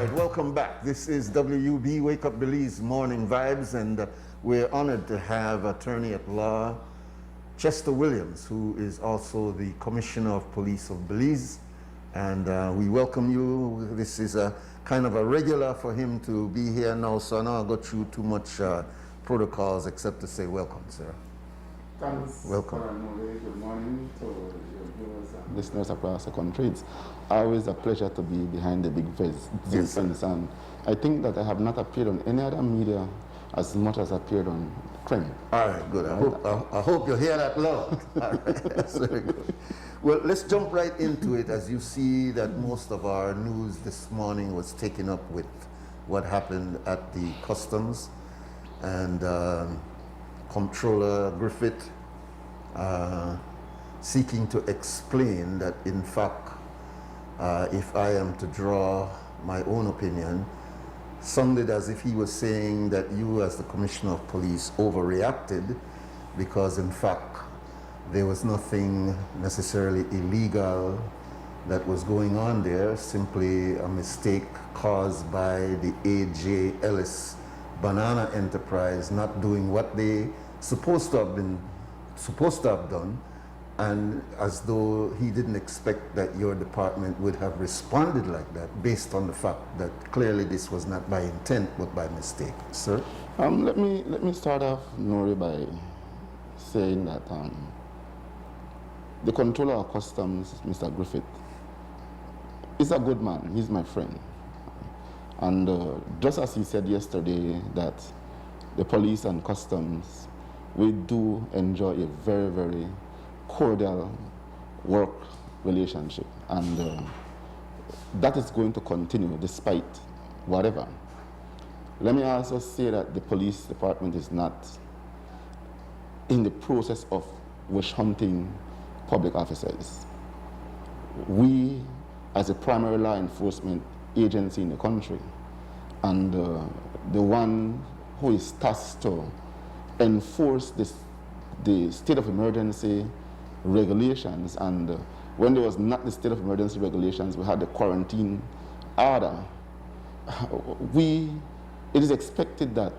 right, welcome back. This is WUB Wake Up Belize Morning Vibes, and we're honored to have Attorney at Law Chester Williams, who is also the Commissioner of Police of Belize. And we welcome you. This is a kind of a regular for him to be here now, so I know I'll go through too much protocols except to say welcome, sir. Thanks. Welcome. Nuri. Good morning to your viewers and listeners across the country. It's always a pleasure to be behind the big fence. Yes, And I think that I have not appeared on any other media as much as I appeared on Crane. All right, good. I hope you hear that loud. All right, that's very good. Well, let's jump right into it. As you see that most of our news this morning was taken up with what happened at the customs, and Comptroller Griffith seeking to explain that, in fact, if I am to draw my own opinion, sounded as if he was saying that you, as the Commissioner of Police, overreacted because, in fact, there was nothing necessarily illegal that was going on there, simply a mistake caused by the A.J. Ellis Banana Enterprise not doing what they supposed to have done, and as though he didn't expect that your department would have responded like that, based on the fact that clearly this was not by intent but by mistake. Sir? Let me start off, Nuri, by saying that the Controller of Customs, Mr. Griffith, is a good man. He's my friend. And just as he said yesterday that the police and customs, we do enjoy a very, very cordial work relationship. And that is going to continue despite whatever. Let me also say that the police department is not in the process of witch hunting public officers. We, as a primary law enforcement agency in the country, and the one who is tasked to enforce the state of emergency regulations, and when there was not the state of emergency regulations, we had the quarantine order. It is expected that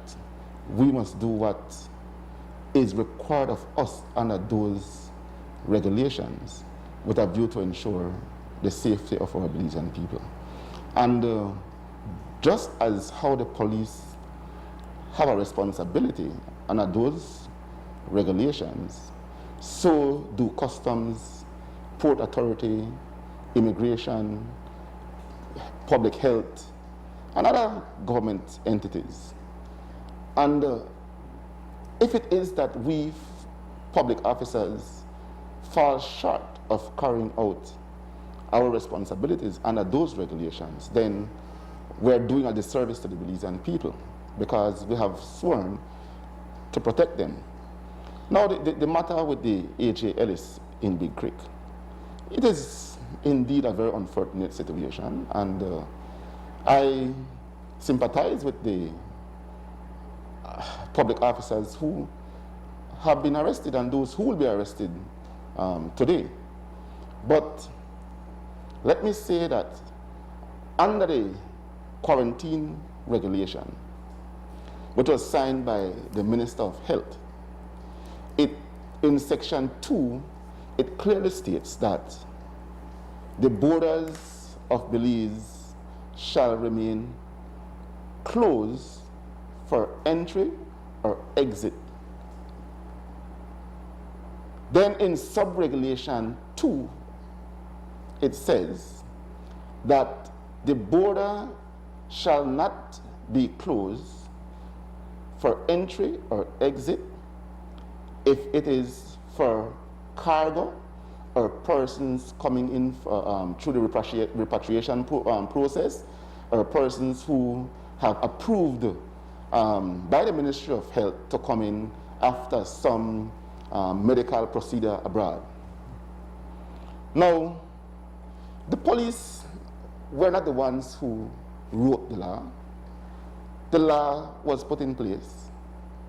we must do what is required of us under those regulations with a view to ensure the safety of our Belizean people. And just as how the police have a responsibility under those regulations, so do customs, port authority, immigration, public health, and other government entities. And if it is that we public officers fall short of carrying out our responsibilities under those regulations, then we're doing a disservice to the Belizean people, because we have sworn to protect them. Now, the matter with the A.J. Ellis in Big Creek, it is indeed a very unfortunate situation, and I sympathize with the public officers who have been arrested and those who will be arrested today. But let me say that under the quarantine regulation, which was signed by the Minister of Health, in Section 2, it clearly states that the borders of Belize shall remain closed for entry or exit. Then in sub-regulation 2, it says that the border shall not be closed for entry or exit if it is for cargo or persons coming in through the repatriation process, or persons who have approved by the Ministry of Health to come in after some medical procedure abroad. Now, the police were not the ones who wrote the law. The law was put in place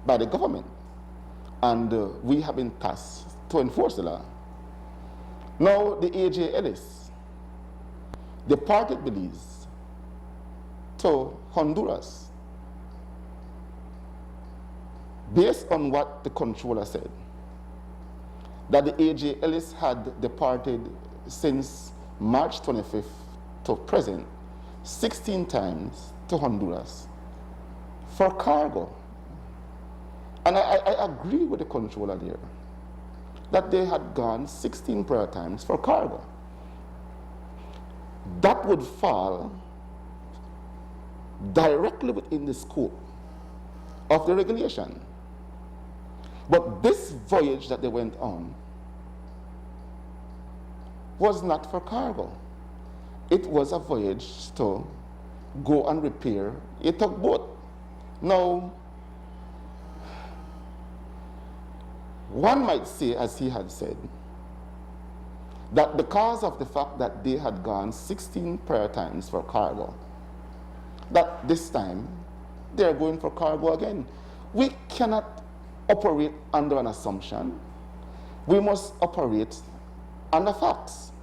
by the government, and we have been tasked to enforce the law. Now, the A.J. Ellis, the party Belize, to Honduras based on what the controller said, that the A.J. Ellis had departed since March 25th to present 16 times to Honduras for cargo. And I agree with the controller there that they had gone 16 prior times for cargo. That would fall directly within the scope of the regulation. But this voyage that they went on was not for cargo. It was a voyage to go and repair a tugboat. Now, one might say, as he had said, that because of the fact that they had gone 16 prior times for cargo, that this time they are going for cargo again. We cannot operate under an assumption. We must operate under facts.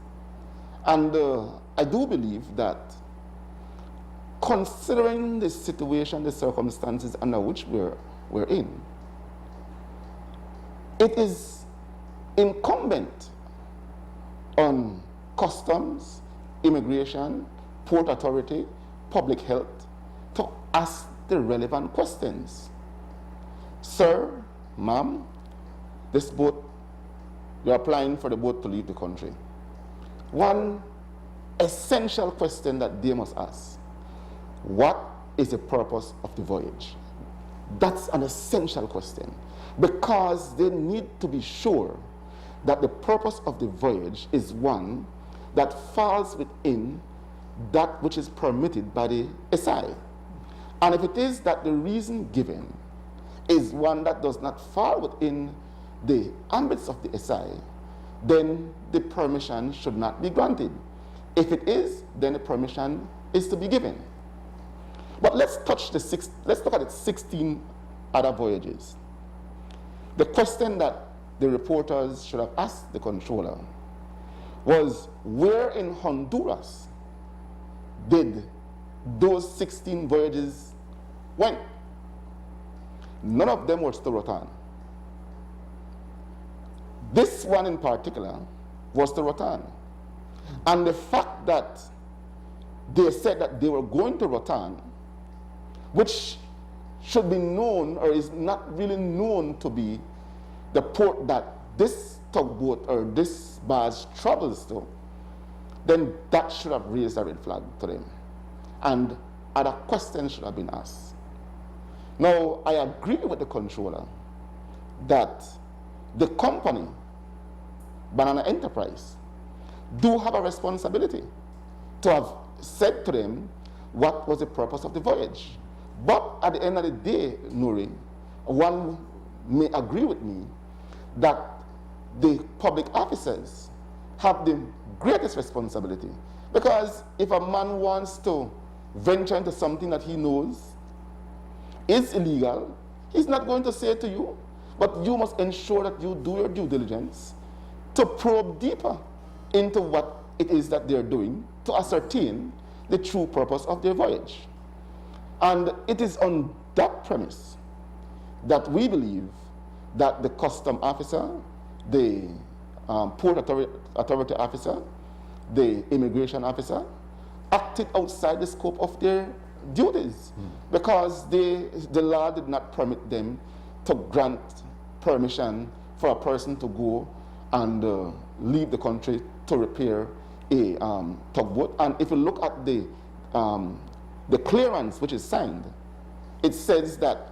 And I do believe that considering the situation, the circumstances under which we're in, it is incumbent on customs, immigration, port authority, public health to ask the relevant questions. Sir, ma'am, this boat, you're applying for the boat to leave the country. One essential question that they must ask: what is the purpose of the voyage? That's an essential question, because they need to be sure that the purpose of the voyage is one that falls within that which is permitted by the SI. And if it is that the reason given is one that does not fall within the ambits of the SI, then the permission should not be granted. If it is, then the permission is to be given. But let's look at the 16 other voyages. The question that the reporters should have asked the controller was, where in Honduras did those 16 voyages went? None of them were to Rotan. This one in particular was to Rotan. And the fact that they said that they were going to Rotan, which should be known, or is not really known to be the port that this tugboat or this barge travels to, then that should have raised a red flag to them. And other questions should have been asked. Now, I agree with the controller that the company, Banana Enterprise, do have a responsibility to have said to them what was the purpose of the voyage. But at the end of the day, Nuri, one may agree with me that the public officers have the greatest responsibility. Because if a man wants to venture into something that he knows is illegal, he's not going to say it to you, but you must ensure that you do your due diligence to probe deeper into what it is that they're doing to ascertain the true purpose of their voyage. And it is on that premise that we believe that the custom officer, the port authority officer, the immigration officer acted outside the scope of their duties, because the law did not permit them to grant permission for a person to go and leave the country to repair a tugboat. And if you look at the clearance which is signed, it says that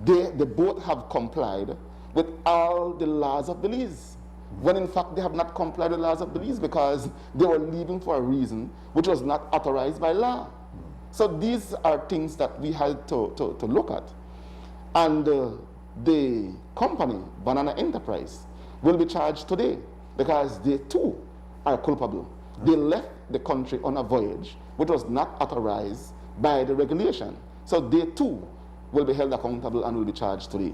the boat have complied with all the laws of Belize, when in fact they have not complied with the laws of Belize, because they were leaving for a reason which was not authorized by law. So these are things that we had to look at. And the company, Banana Enterprise, will be charged today, because they too are culpable. They left the country on a voyage which was not authorized by the regulation. So they too will be held accountable and will be charged today.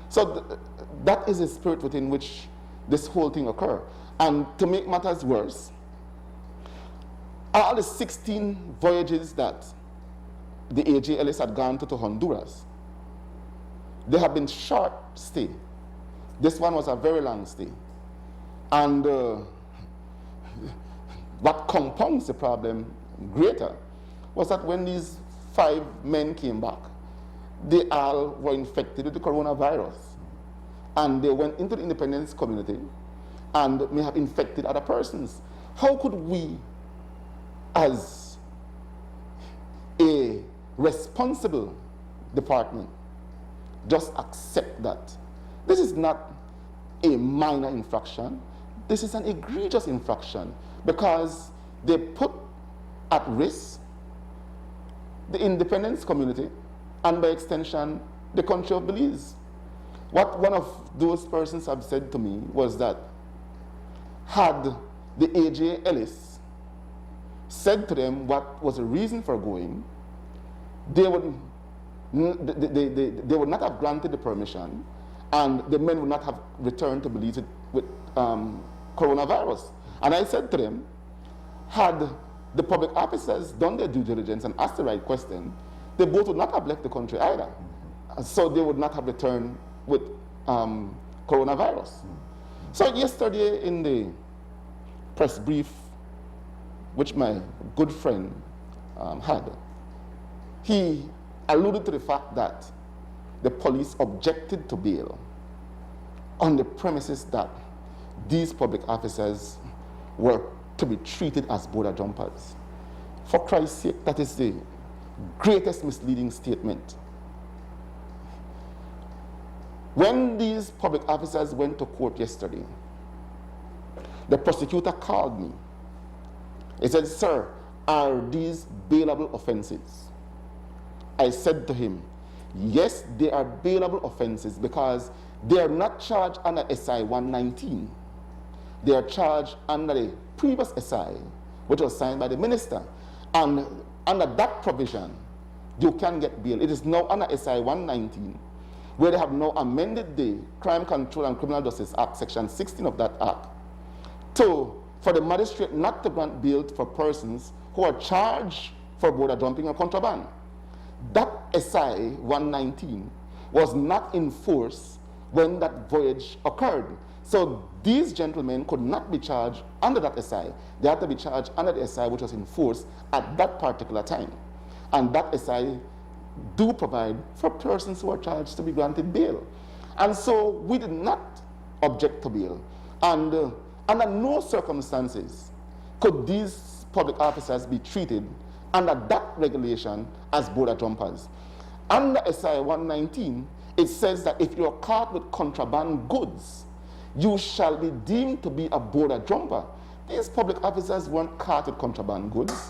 So that is the spirit within which this whole thing occurred. And to make matters worse, all the 16 voyages that the AJ Ellis had gone to Honduras. They have been short stay. This one was a very long stay. And what compounds the problem greater was that when these 5 men came back, they all were infected with the coronavirus. And they went into the independence community and may have infected other persons. How could we, as a responsible department, just accept that? This is not a minor infraction. This is an egregious infraction because they put at risk the independence community and by extension the country of Belize. What one of those persons have said to me was that had the AJ Ellis said to them what was the reason for going, they would not have granted the permission, and the men would not have returned to Belize with coronavirus. And I said to them, had the public officers done their due diligence and asked the right question, they both would not have left the country either. So they would not have returned with coronavirus. So yesterday in the press brief, which my good friend had, he alluded to the fact that the police objected to bail on the premises that these public officers were to be treated as border jumpers. For Christ's sake, that is the greatest misleading statement. When these public officers went to court yesterday, the prosecutor called me. He said, "Sir, are these bailable offenses?" I said to him, yes, they are bailable offenses because they are not charged under SI 119. They are charged under the previous SI, which was signed by the minister. And under that provision, you can get bail. It is now under SI 119, where they have now amended the Crime Control and Criminal Justice Act, Section 16 of that act, for the magistrate not to grant bail for persons who are charged for border jumping or contraband. That SI 119 was not in force when that voyage occurred. So these gentlemen could not be charged under that SI. They had to be charged under the SI which was in force at that particular time. And that SI do provide for persons who are charged to be granted bail. And so we did not object to bail. And under no circumstances could these public officers be treated under that regulation as border jumpers. Under SI 119, it says that if you are caught with contraband goods, you shall be deemed to be a border jumper. These public officers weren't caught with contraband goods.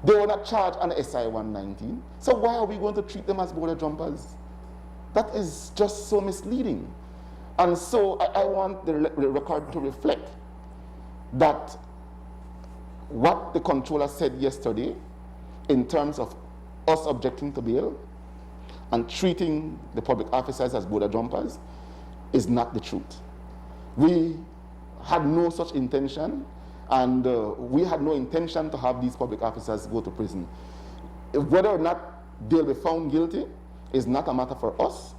They were not charged under SI 119. So why are we going to treat them as border jumpers? That is just so misleading. And so I want the record to reflect that what the controller said yesterday in terms of us objecting to bail and treating the public officers as border jumpers is not the truth. We had no such intention, and we had no intention to have these public officers go to prison. Whether or not they'll be found guilty is not a matter for us.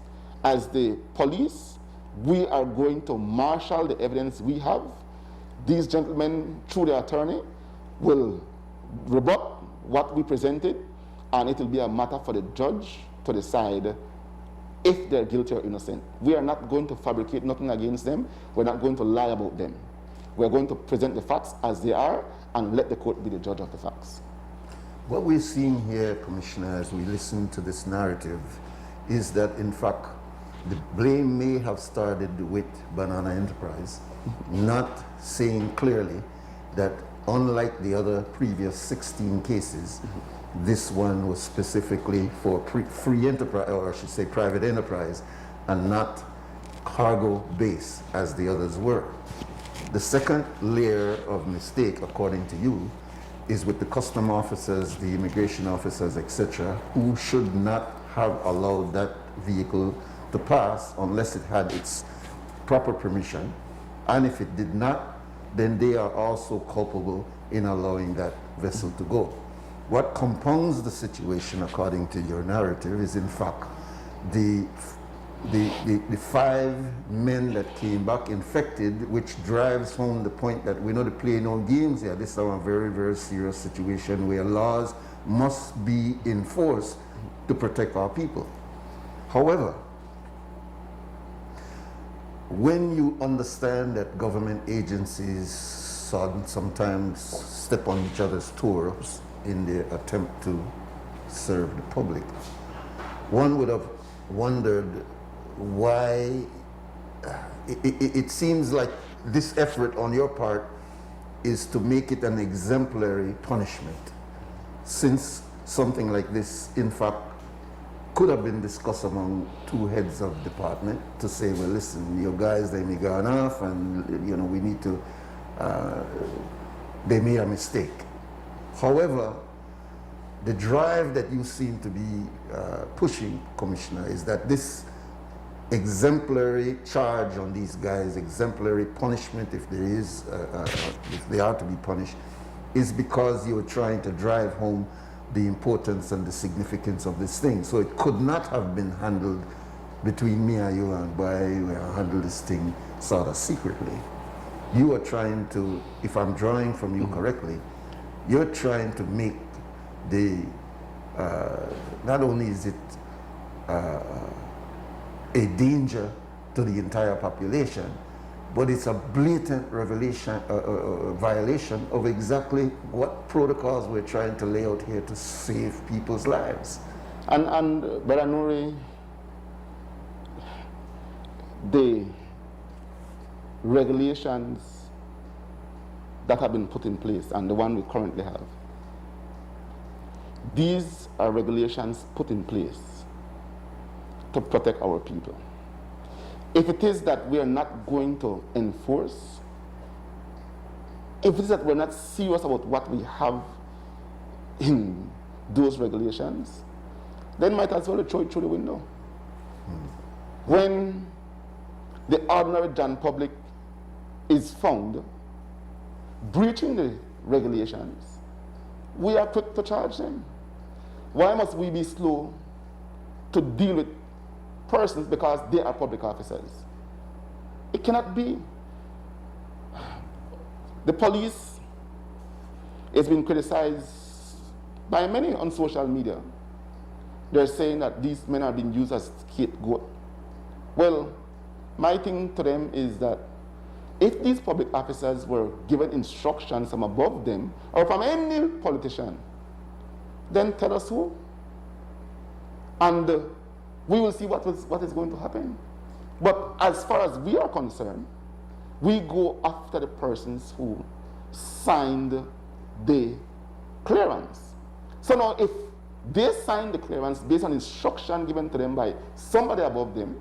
As the police, we are going to marshal the evidence we have. These gentlemen, through their attorney, will rebut what we presented, and it will be a matter for the judge to decide if they're guilty or innocent. We are not going to fabricate nothing against them. We're not going to lie about them. We're going to present the facts as they are and let the court be the judge of the facts. What we're seeing here, Commissioner, as we listen to this narrative, is that in fact the blame may have started with Banana Enterprise, not saying clearly that unlike the other previous 16 cases, this one was specifically for free enterprise, or I should say private enterprise, and not cargo base as the others were. The second layer of mistake, according to you, is with the custom officers, the immigration officers, etc., who should not have allowed that vehicle to pass unless it had its proper permission. And if it did not, then they are also culpable in allowing that vessel to go. What compounds the situation, according to your narrative, is in fact the 5 men that came back infected, which drives home the point that we're not playing no games here. This is a very, very serious situation where laws must be enforced to protect our people. However, when you understand that government agencies sometimes step on each other's toes in their attempt to serve the public, one would have wondered why it seems like this effort on your part is to make it an exemplary punishment, since something like this, in fact, could have been discussed among 2 heads of department to say, well, listen, your guys, they may gone off, and we need to, they made a mistake. However, the drive that you seem to be pushing, Commissioner, is that this exemplary charge on these guys, exemplary punishment, if there is, if they are to be punished, is because you're trying to drive home the importance and the significance of this thing. So it could not have been handled between me and you and why we handle this thing sort of secretly. You are trying to, if I'm drawing from you correctly, you're trying to make the, not only is it a danger to the entire population, but it's a blatant violation of exactly what protocols we're trying to lay out here to save people's lives. And Brother Nuri, the regulations that have been put in place and the one we currently have, these are regulations put in place to protect our people. If it is that we are not going to enforce, if it is that we're not serious about what we have in those regulations, then might as well throw it through the window. When the ordinary John public is found breaching the regulations, we are quick to charge them. Why must we be slow to deal with persons because they are public officers? It cannot be. The police has been criticized by many on social media. They're saying that these men are being used as scapegoat. Well, my thing to them is that if these public officers were given instructions from above them or from any politician, then tell us who. And we will see what is going to happen. But as far as we are concerned, we go after the persons who signed the clearance. So now if they signed the clearance based on instruction given to them by somebody above them,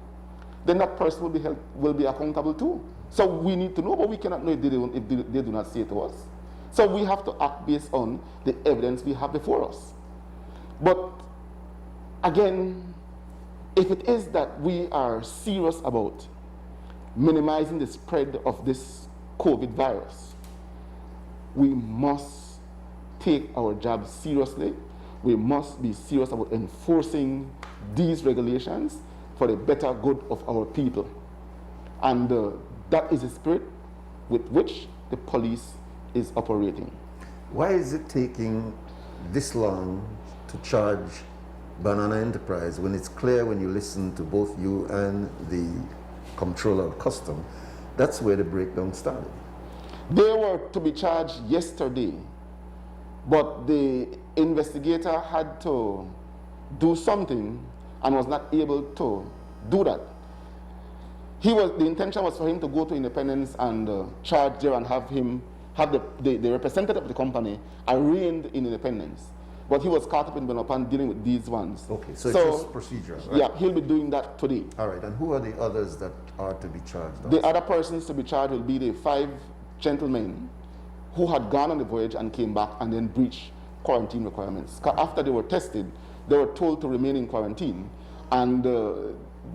then that person will be accountable too. So we need to know, but we cannot know if they do not say it to us. So we have to act based on the evidence we have before us. But again, if it is that we are serious about minimizing the spread of this COVID virus, we must take our job seriously. We must be serious about enforcing these regulations for the better good of our people. And that is the spirit with which the police is operating. Why is it taking this long to charge Banana Enterprise when it's clear, when you listen to both you and the Comptroller of Custom, that's where the breakdown started? They were to be charged yesterday, but the investigator had to do something and was not able to do that. The intention was for him to go to Independence and charge there and have the representative of the company arraigned in Independence. But he was caught up in Benapan dealing with these ones. Okay, so it's just procedural, right? Yeah, he'll be doing that today. All right, and who are the others that are to be charged? The other persons to be charged will be the 5 gentlemen who had gone on the voyage and came back and then breached quarantine requirements. After they were tested, they were told to remain in quarantine, and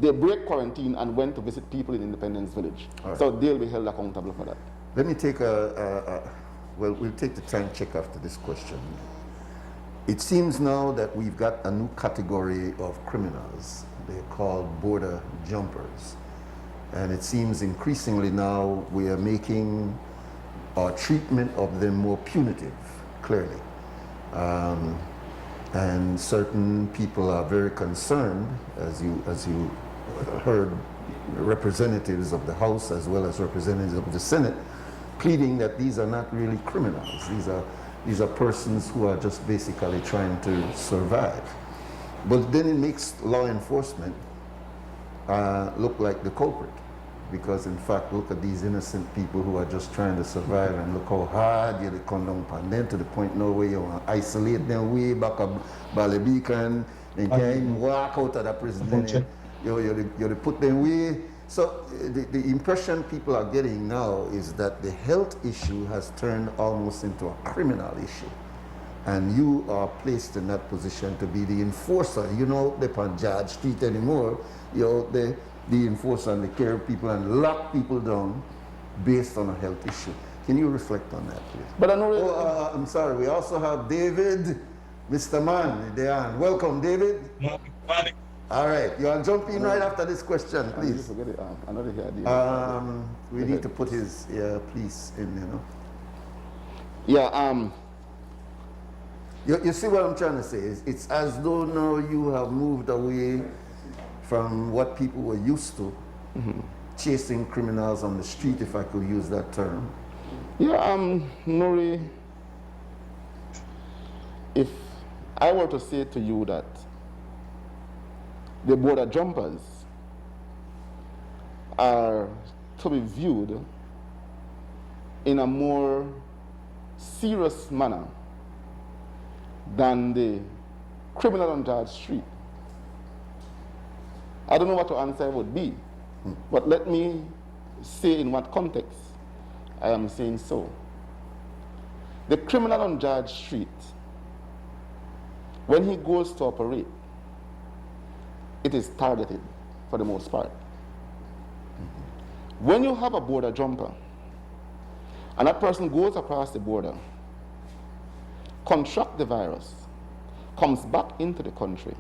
they break quarantine and went to visit people in Independence Village. Right. So they'll be held accountable for that. Let me take we'll take the time check after this question. It seems now that we've got a new category of criminals. They're called border jumpers. And it seems increasingly now we are making our treatment of them more punitive, clearly. And certain people are very concerned, as you heard representatives of the House as well as representatives of the Senate, pleading that these are not really criminals. These are persons who are just basically trying to survive. But then it makes law enforcement look like the culprit. Because in fact, look at these innocent people who are just trying to survive, and look how hard you come down upon them to the point now where you want to isolate them way back up Balibeacon and can't even walk out of the prison. You put them away. So the impression people are getting now is that the health issue has turned almost into a criminal issue. And you are placed in that position to be the enforcer. You know, they can't judge street anymore. You're the enforcer and the care of people and lock people down based on a health issue. Can you reflect on that, please? But I know. I'm sorry. We also have David, Mr. Man, there. Welcome, David. Morning. All right. You want to jump in right after this question, please? Forget it. Another here. We need to put his please in, you know. Yeah. You see what I'm trying to say? It's as though now you have moved away from what people were used to, chasing criminals on the street, if I could use that term. Yeah, Nuri, if I were to say to you that the border jumpers are to be viewed in a more serious manner than the criminal on George Street, I don't know what your answer would be, but let me say in what context I am saying so. The criminal on George Street, when he goes to operate, it is targeted for the most part. When you have a border jumper, and that person goes across the border, contracts the virus, comes back into the country,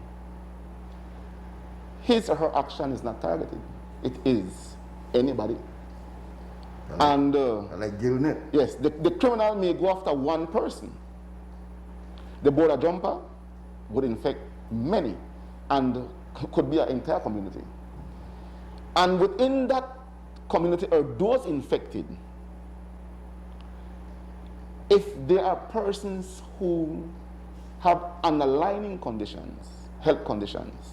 his or her action is not targeted. It is anybody. Like Gilnet. Yes, the criminal may go after one person. The border jumper would infect many and could be an entire community. And within that community or those infected, if there are persons who have underlying conditions, health conditions,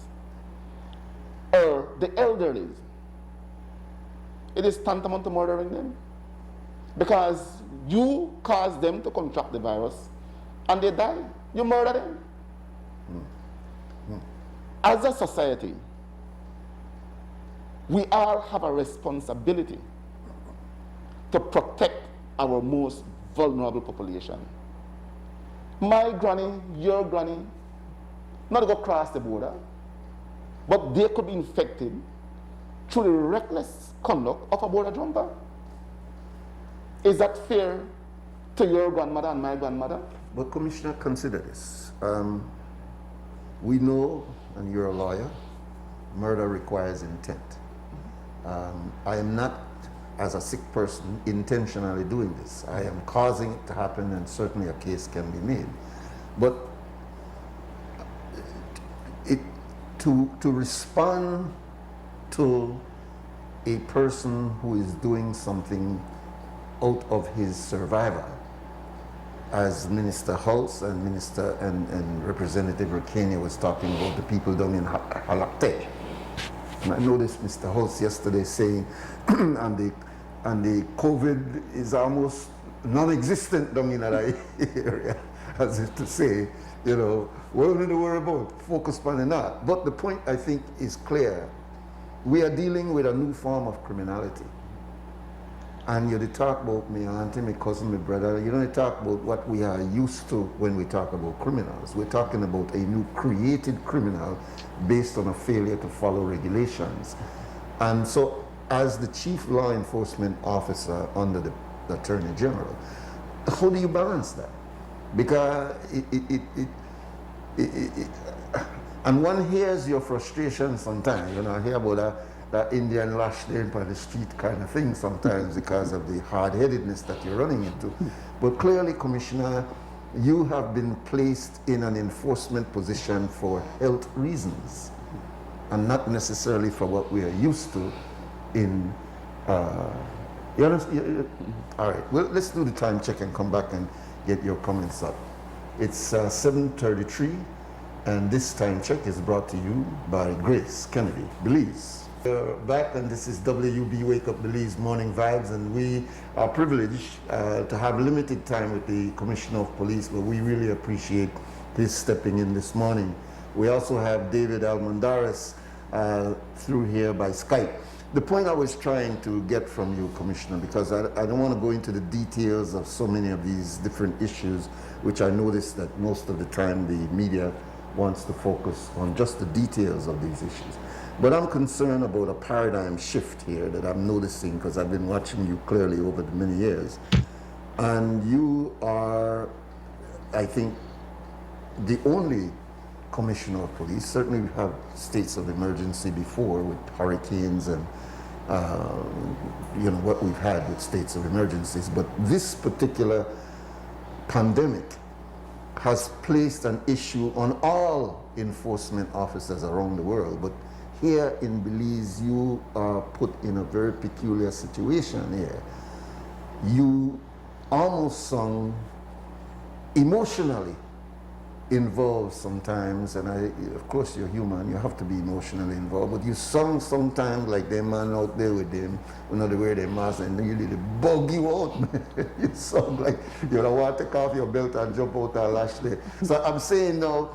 or the elderly, it is tantamount to murdering them. Because you cause them to contract the virus and they die, you murder them. As a society, we all have a responsibility to protect our most vulnerable population. My granny, your granny, not go cross the border, but they could be infected through the reckless conduct of a border jumper. Is that fair to your grandmother and my grandmother? But Commissioner, consider this. We know, and you're a lawyer, murder requires intent. I am not, as a sick person, intentionally doing this. I am causing it to happen, and certainly a case can be made. But to respond to a person who is doing something out of his survival, as Minister Hulse and Representative Rakenia was talking about the people down in Halakte. And I noticed Mr. Hulse yesterday saying, and the COVID is almost non-existent down in that area, as if to say, you know, what are we to worry about? Focus on it not. But the point, I think, is clear. We are dealing with a new form of criminality. And you talk about me auntie, my cousin, my brother, you don't talk about what we are used to when we talk about criminals. We're talking about a new created criminal based on a failure to follow regulations. And so, as the chief law enforcement officer under the Attorney General, how do you balance that? Because and one hears your frustration sometimes. You know, I hear about that Indian lash there by the street kind of thing sometimes because of the hard-headedness that you're running into. But clearly, Commissioner, you have been placed in an enforcement position for health reasons and not necessarily for what we are used to in, you understand? All right, well, let's do the time check and come back and get your comments up. It's 7:33, and this time check is brought to you by Grace Kennedy, Belize. We're back, and this is WUB Wake Up Belize Morning Vibes, and we are privileged to have limited time with the Commissioner of Police, but we really appreciate his stepping in this morning. We also have David Almondares through here by Skype. The point I was trying to get from you, Commissioner, because I don't want to go into the details of so many of these different issues, which I notice that most of the time the media wants to focus on just the details of these issues. But I'm concerned about a paradigm shift here that I'm noticing because I've been watching you clearly over the many years. And you are, I think, the only Commissioner of Police. Certainly we have states of emergency before with hurricanes and you know what we've had with states of emergencies. But this particular pandemic has placed an issue on all enforcement officers around the world. But here in Belize, you are put in a very peculiar situation here. You almost sound emotionally involved sometimes, and of course you're human, you have to be emotionally involved, but you sound sometimes like them man out there with them, you know, they wear their mask and really they bug you out, man. You sound like you don't want to take off your belt and jump out and lash there. So I'm saying now,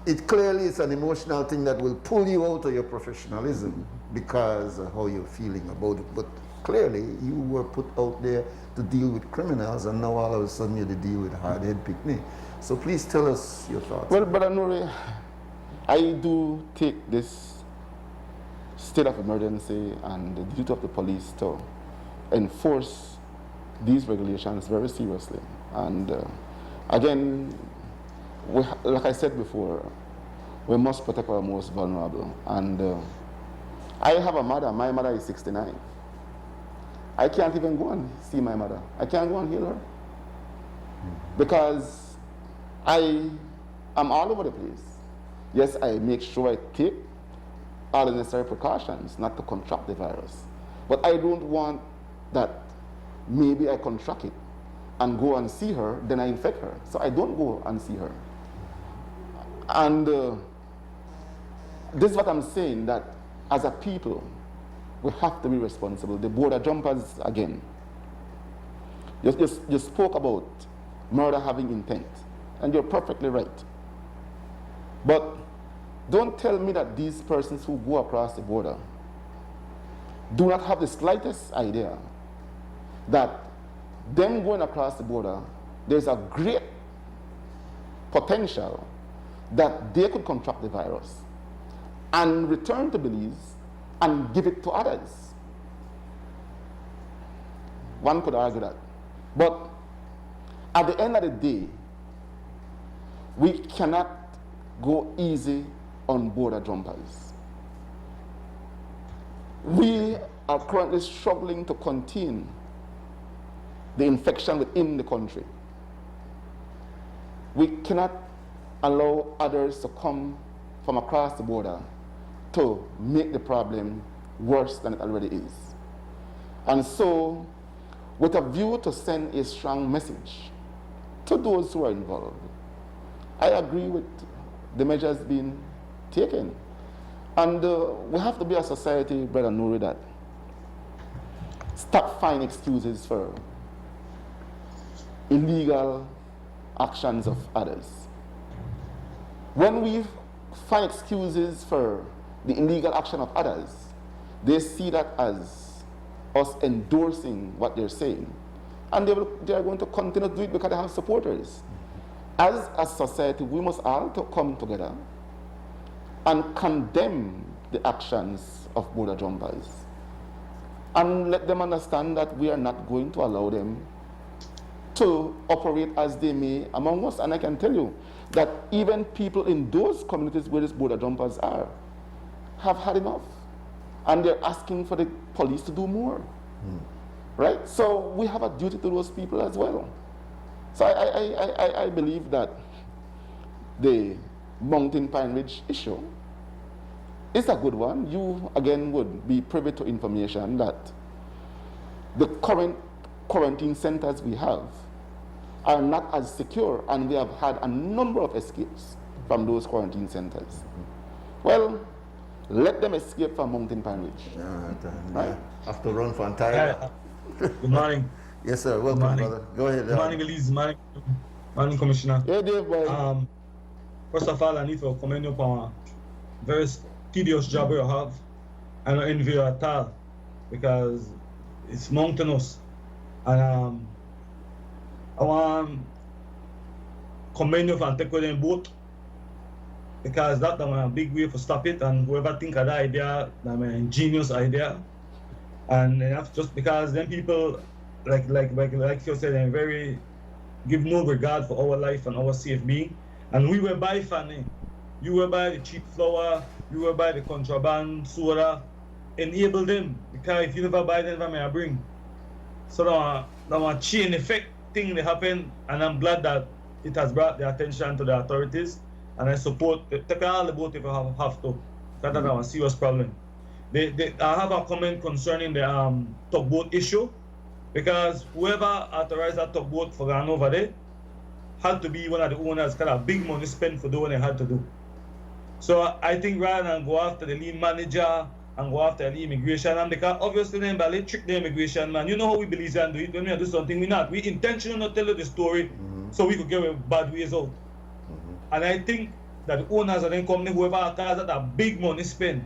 it clearly is an emotional thing that will pull you out of your professionalism because of how you're feeling about it. But clearly, you were put out there to deal with criminals, and now all of a sudden you're to deal with hard-head picnic. So please tell us your thoughts. Well, Brother Nuri, I do take this state of emergency and the duty of the police to enforce these regulations very seriously. And again, like I said before, we must protect our most vulnerable. And I have a mother. My mother is 69. I can't even go and see my mother. I can't go and heal her because I am all over the place. Yes, I make sure I take all the necessary precautions not to contract the virus. But I don't want that maybe I contract it and go and see her, then I infect her. So I don't go and see her. And this is what I'm saying, that as a people, we have to be responsible. The border jumpers, again, you spoke about murder having intent, and you're perfectly right. But don't tell me that these persons who go across the border do not have the slightest idea that them going across the border, there's a great potential that they could contract the virus and return to Belize and give it to others. One could argue that. But at the end of the day, we cannot go easy on border jumpers. We are currently struggling to contain the infection within the country. We cannot allow others to come from across the border to make the problem worse than it already is. And so, with a view to send a strong message to those who are involved, I agree with the measures being taken. And we have to be a society, Brother Nuri, that stop finding excuses for illegal actions of others. When we find excuses for the illegal action of others, they see that as us endorsing what they're saying. And they are going to continue to do it because they have supporters. As a society, we must all to come together and condemn the actions of border jumpers and let them understand that we are not going to allow them to operate as they may among us. And I can tell you that even people in those communities where these border jumpers are have had enough. And they're asking for the police to do more. Right? So we have a duty to those people as well. So I believe that the Mountain Pine Ridge issue is a good one. You, again, would be privy to information that the current quarantine centers we have are not as secure, and we have had a number of escapes from those quarantine centers. Well, let them escape from Mountain Pine Ridge. Right? Have to run for entire. Good morning. Yes, sir. Welcome, brother. Go ahead. Good morning, Elise. Morning, Commissioner. Yeah, Dave, boy. First of all, I need to commend you for a very tedious job you have. I don't envy you at all because it's mountainous. And I want to commend you for taking the boat because that's a big way to stop it. And whoever think of that idea, that's an ingenious idea. And that's just because then people, like you said, they very give no regard for our life and our safe being. And we were by Fanny. You were by the cheap flour, you were by the contraband soda. Enable them, because if you never buy them, I may bring. So that chain effect thing that happened, and I'm glad that it has brought the attention to the authorities. And I support, take all the boat if you have to. That's a serious problem. I have a comment concerning the tugboat issue, because whoever authorized that tugboat for going over there had to be one of the owners, kind of big money spent for doing what they had to do. So I think rather than go after the lead manager and go after the immigration, and because obviously they trick the immigration man. You know how we believe and do it. When we do something, we intentionally not tell you the story so we could get bad ways out. And I think that the owners of the company, whoever authorized that big money spent,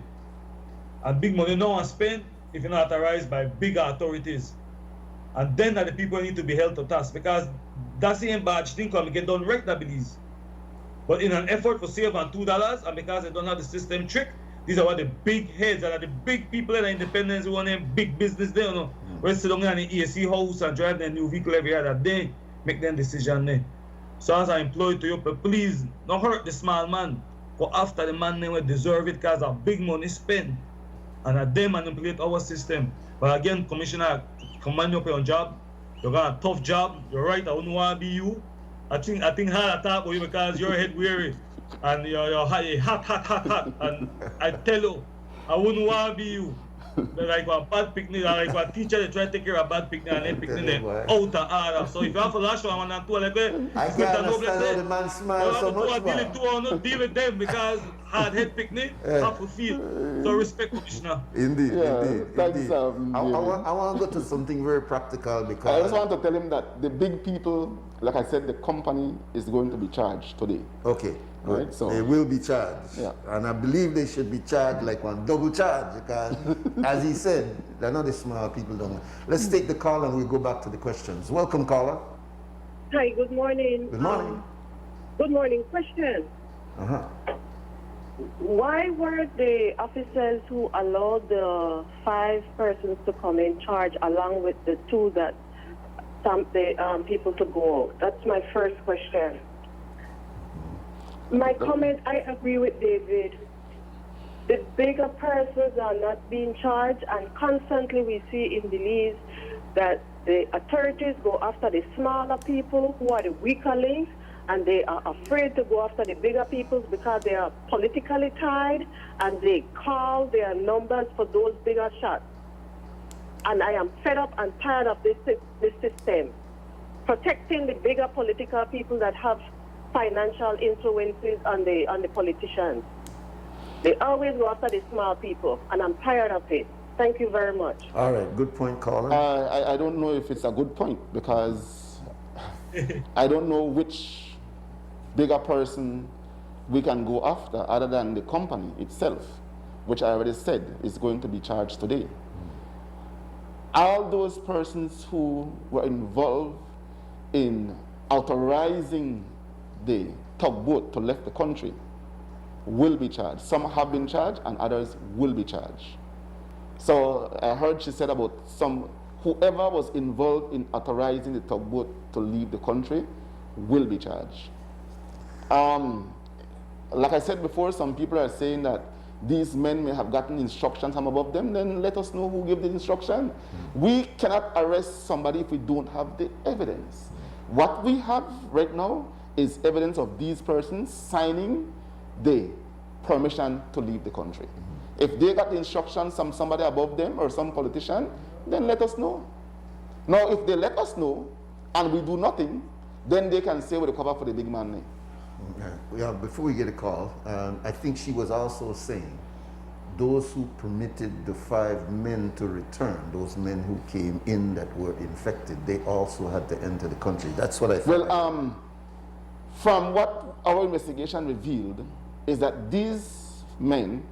and big money no one spent if you're not authorized by big authorities. And then that the people need to be held to task, because that's the badge thing can get done right, I believe. But in an effort to save on $2, and because they don't have the system trick, these are what the big heads, that are the big people that are independents who want them big business there, you know. Where sit down in the AC house and drive their new vehicle every year, that they make them decision there. So as I employ to you, please don't hurt the small man. Go after the man who deserve it, because a big money spent. And they manipulate our system. But again, Commissioner, commend you for your job. You got a tough job. You're right, I wouldn't want to be you. I think hard attack for you because you're head weary and you're hot. And I tell you, I wouldn't want to be you. Like a bad picnic, like a teacher, they try to take care of a bad picnic and then picnic them out of order. So if you have to lash one and two, like, I can't understand how the man smiles so much, man. Deal with them because hard head picnic, have to feel. So respect, Commissioner. Indeed, indeed. Thanks, I want to go to something very practical, because I just want to tell him that the big people, like I said, the company is going to be charged today. Okay. Right, so they will be charged, and I believe they should be charged like one double charge, because as he said, they're not the small people down there. Let's take the call and we'll go back to the questions. Welcome, caller. Hi, good morning. Good morning. Good morning. Question. Why were the officers who allowed the 5 persons to come in charge along with the 2 that stopped the people to go out? That's my first question. My comment, I agree with David. The bigger persons are not being charged, and constantly we see in Belize that the authorities go after the smaller people who are the weaker links, and they are afraid to go after the bigger people because they are politically tied, and they call their numbers for those bigger shots. And I am fed up and tired of this system. Protecting the bigger political people that have financial influences on the politicians. They always go after the small people, and I'm tired of it. Thank you very much. All right, good point, caller. I don't know if it's a good point, because I don't know which bigger person we can go after other than the company itself, which I already said is going to be charged today. All those persons who were involved in authorizing the tugboat to left the country will be charged. Some have been charged and others will be charged. So I heard she said about some whoever was involved in authorizing the tugboat to leave the country will be charged. Like I said before, some people are saying that these men may have gotten instructions from above them. Then let us know who gave the instruction. We cannot arrest somebody if we don't have the evidence. What we have right now is evidence of these persons signing the permission to leave the country. If they got the instructions from somebody above them or some politician, then let us know. Now, if they let us know and we do nothing, then they can say we're the cover for the big man name. Yeah, before we get a call, I think she was also saying those who permitted the 5 men to return, those men who came in that were infected, they also had to enter the country. That's what I thought. Well, from what our investigation revealed is that these men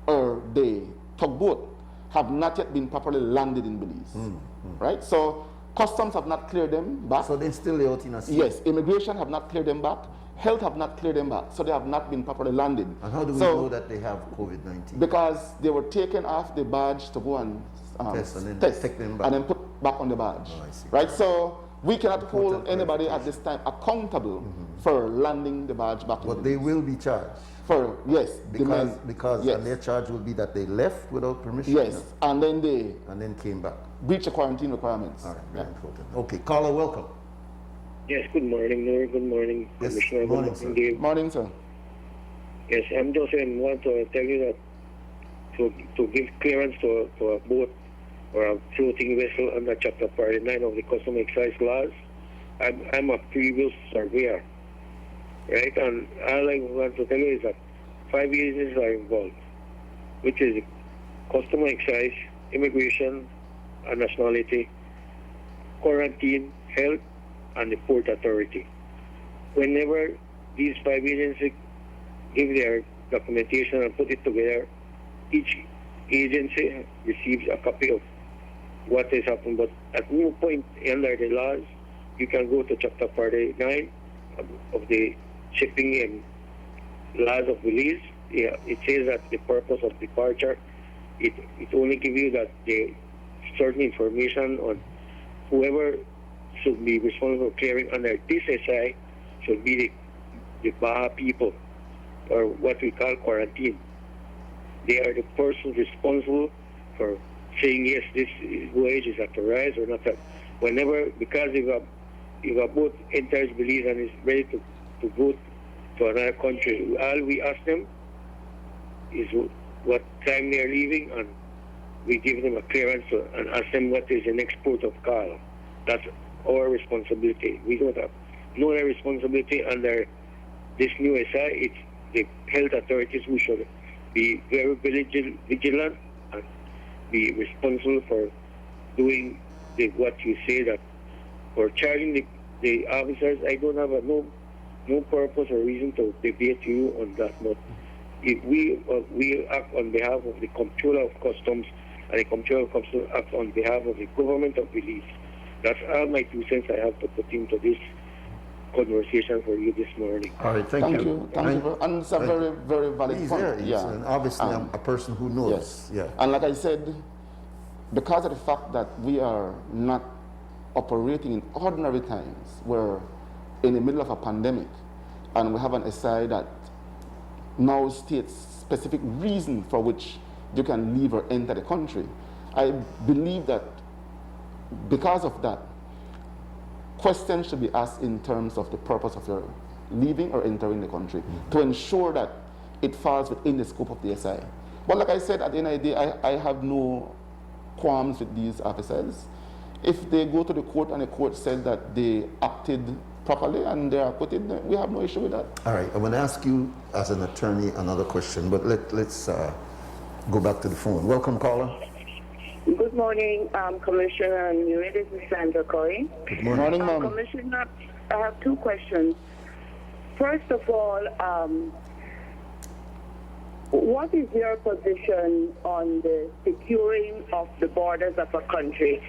or the tugboat have not yet been properly landed in Belize, right? So customs have not cleared them back. So they're still out in a sea? Yes, immigration have not cleared them back. Health have not cleared them back, so they have not been properly landed. And how do we know that they have COVID-19? Because they were taken off the barge to go and test, and then take them back. and then put back on the barge. Oh, I see. Right, so we cannot Important hold anybody at this time accountable for landing the barge back. But they will be charged. For yes, Because yes. and their charge will be that they left without permission. Yes, and then they came back. breach the quarantine requirements. All right, very important. Okay, caller, welcome. Yes, good morning, Nuri. Good morning, Yes, Commissioner. morning, sir. Dave. Morning, sir. Yes, I'm just want to tell you that to give clearance to a boat or a floating vessel under Chapter 49 of the Custom Excise laws, I'm a previous surveyor, right? And all I want to tell you is that 5 agencies are involved, which is Custom Excise, Immigration and Nationality, Quarantine, Health, and the Port Authority. Whenever these 5 agencies give their documentation and put it together, each agency receives a copy of what has happened. But at no point under the laws, you can go to Chapter 49 of the Shipping and Laws of Belize. Yeah, it says that the purpose of departure, it only gives you that the certain information on whoever should be responsible for clearing under this SI should be the Baha people, or what we call quarantine. They are the person responsible for saying, yes, this voyage is authorized or not. Whenever, because if a boat enters Belize and is ready to go to another country, all we ask them is what time they are leaving, and we give them a clearance and ask them what is the next port of call. That's our responsibility. We don't have no other responsibility under this new SI. It's the health authorities who should be very vigilant and be responsible for doing what you say, that for charging the officers. I don't have no purpose or reason to debate you on that. But if we act on behalf of the Comptroller of Customs, and the Comptroller of Customs acts on behalf of the government of Belize. That's all my 2 cents I have to put into this conversation for you this morning. All right, thank you. Thank you. And it's a very, very valid He's point. there. He's obviously a person who knows. Yes. Yeah. And like I said, because of the fact that we are not operating in ordinary times, we're in the middle of a pandemic, and we have an SI that now states specific reason for which you can leave or enter the country. I believe that because of that, questions should be asked in terms of the purpose of your leaving or entering the country to ensure that it falls within the scope of the SI. But like I said, at the end of the day, I have no qualms with these officers. If they go to the court and the court said that they acted properly and they are acquitted, we have no issue with that. All right, I'm going to ask you as an attorney another question, but let's go back to the phone. Welcome, caller. Good morning, Commissioner Nuri. This is Sandra Coy. Good morning. Ma'am. Commissioner, I have 2 questions. First of all, what is your position on the securing of the borders of a country?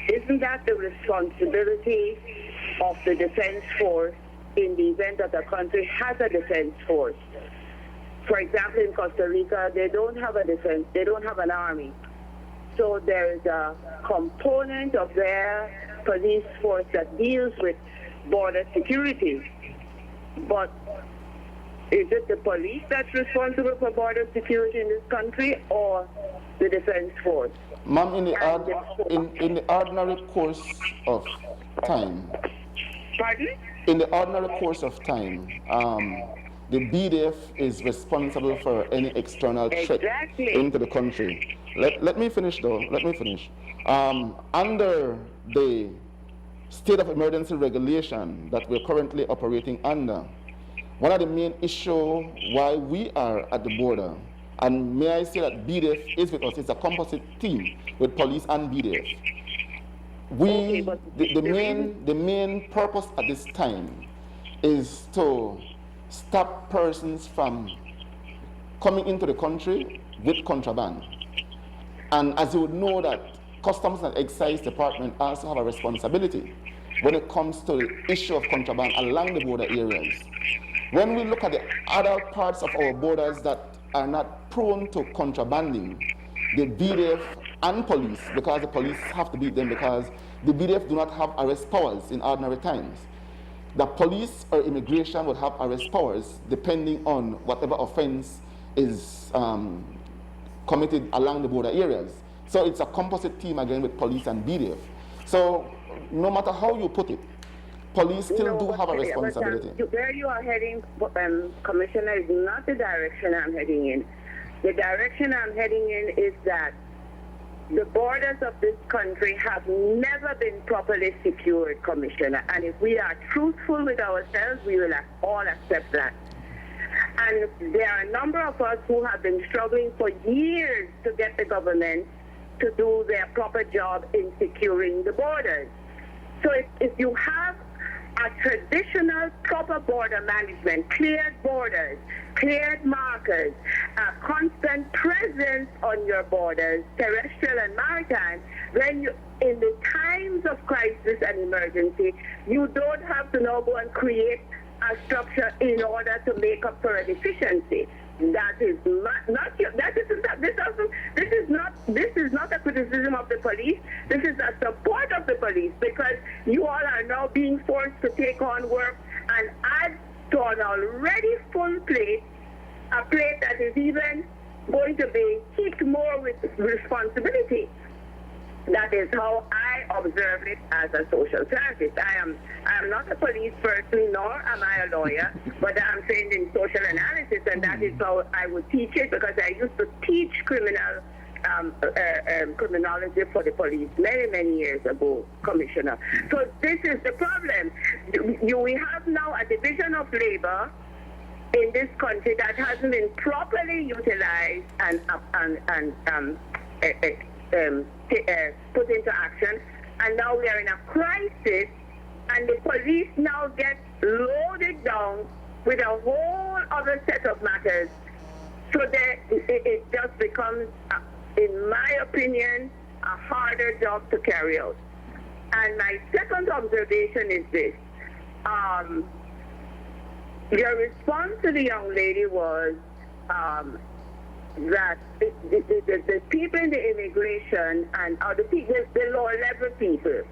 Isn't that the responsibility of the defense force in the event that a country has a defense force? For example, in Costa Rica, they don't have a defense, they don't have an army. So there is a component of their police force that deals with border security. But is it the police that's responsible for border security in this country or the defense force? Ma'am, in the ordinary course of time, Pardon? in the ordinary course of time, the BDF is responsible for any external threat Exactly. into the country. Let me finish though, let me finish. Under the state of emergency regulation that we're currently operating under, one of the main issues why we are at the border, and may I say that BDF is with us, it's a composite team with police and BDF. The main purpose at this time is to stop persons from coming into the country with contraband. And as you would know that Customs and Excise Department also have a responsibility when it comes to the issue of contraband along the border areas. When we look at the other parts of our borders that are not prone to contrabanding, the BDF and police, because the police have to beat them because the BDF do not have arrest powers in ordinary times. The police or immigration would have arrest powers depending on whatever offense is committed along the border areas. So it's a composite team again with police and BDF. So no matter how you put it, police still do have a responsibility. Where you are heading, Commissioner, is not the direction I'm heading in. The direction I'm heading in is that the borders of this country have never been properly secured, Commissioner. And if we are truthful with ourselves, we will all accept that. And there are a number of us who have been struggling for years to get the government to do their proper job in securing the borders. So if you have a traditional proper border management, cleared borders, cleared markers, a constant presence on your borders, terrestrial and maritime, then in the times of crisis and emergency, you don't have to now go and create a structure in order to make up for a deficiency. This is not a criticism of the police. This is a support of the police, because you all are now being forced to take on work and add to an already full plate, a plate that is even going to be heaped more with responsibility. That is how I observe it as a social scientist. I am not a police person, nor am I a lawyer, but I'm trained in social analysis, and that is how I would teach it, because I used to teach criminology for the police many years ago, Commissioner. So this is the problem. We have now a division of labor in this country that hasn't been properly utilized and put into action, and now we are in a crisis, and the police now get loaded down with a whole other set of matters. So that it just becomes, in my opinion, a harder job to carry out. And my second observation is this. Your response to the young lady was that the people in the immigration and the lower level people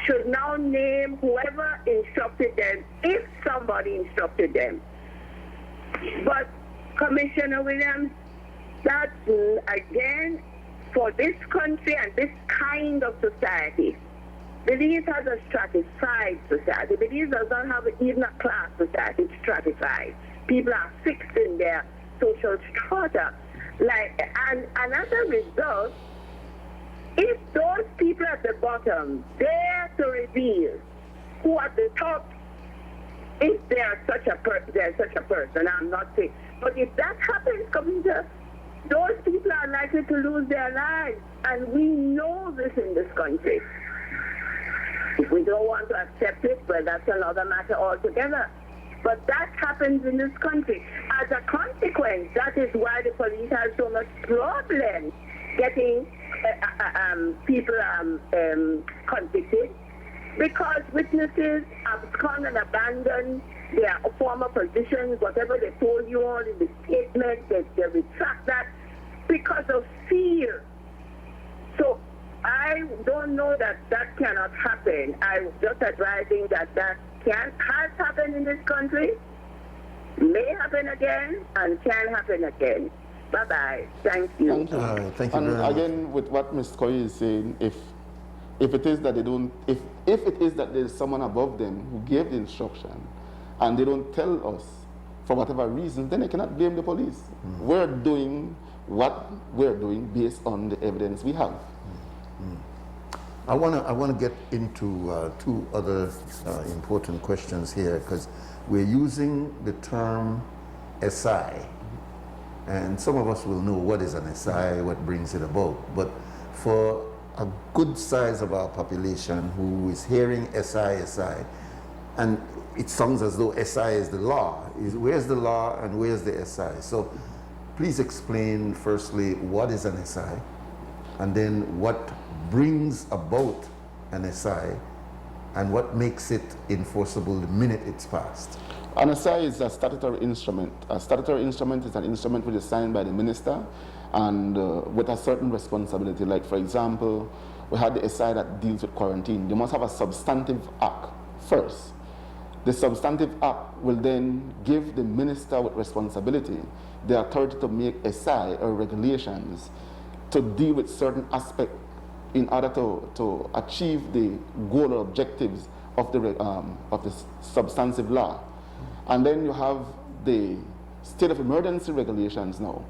should now name whoever instructed them, if somebody instructed them. But Commissioner Williams, that's again for this country and this kind of society. Belize has a stratified society. Belize does not have even a class society. It's stratified. People are fixed in their social strata. And as a result, if those people at the bottom dare to reveal who at the top, if there's such a person, I'm not saying, but if that happens, Commissioner, those people are likely to lose their lives, and we know this in this country. If we don't want to accept it, well, that's another matter altogether. But that happens in this country. As a consequence, that is why the police has so much problem getting people convicted, because witnesses abscond and abandon their former positions, whatever they told you all in the statement, they retract that because of fear. So I don't know that that cannot happen. I'm just advising that has happened in this country, may happen again, and can happen again. Bye-bye. Thank you. Thank you. All right, thank you And very much. again, with what Ms. Koyi is saying, if it is that they don't, if it is that there's someone above them who gave the instruction and they don't tell us for whatever reason, then they cannot blame the police. We're doing what we're doing based on the evidence we have. I want to get into two other important questions here, because we're using the term SI, and some of us will know what is an SI, what brings it about. But for a good size of our population who is hearing SI, and it sounds as though SI is the law. Where's the law and where's the SI? So please explain firstly what is an SI, and then what brings about an SI, and what makes it enforceable the minute it's passed. An SI is a statutory instrument. A statutory instrument is an instrument which is signed by the minister and with a certain responsibility. Like, for example, we had the SI that deals with quarantine. You must have a substantive act first. The substantive act will then give the minister with responsibility the authority to make SI or regulations to deal with certain aspects in order to achieve the goal or objectives of the substantive law. And then you have the state of emergency regulations now.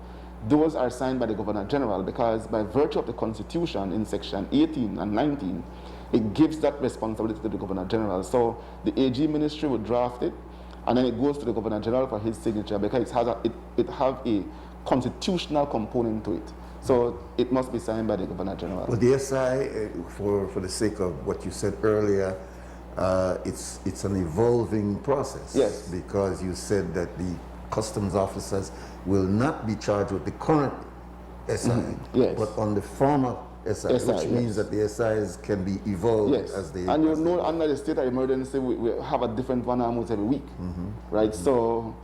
Those are signed by the Governor General, because by virtue of the Constitution in section 18 and 19, it gives that responsibility to the Governor General. So the AG ministry would draft it, and then it goes to the Governor General for his signature, because it has a constitutional component to it. So it must be signed by the Governor General. Well, the SI, for the sake of what you said earlier, it's an evolving process. Yes. Because you said that the customs officers will not be charged with the current SI, Yes. but on the former SI, which yes. means that the SIs can be evolved Yes, as they. and you as know, they under the state of emergency, we have a different one almost every week, right? So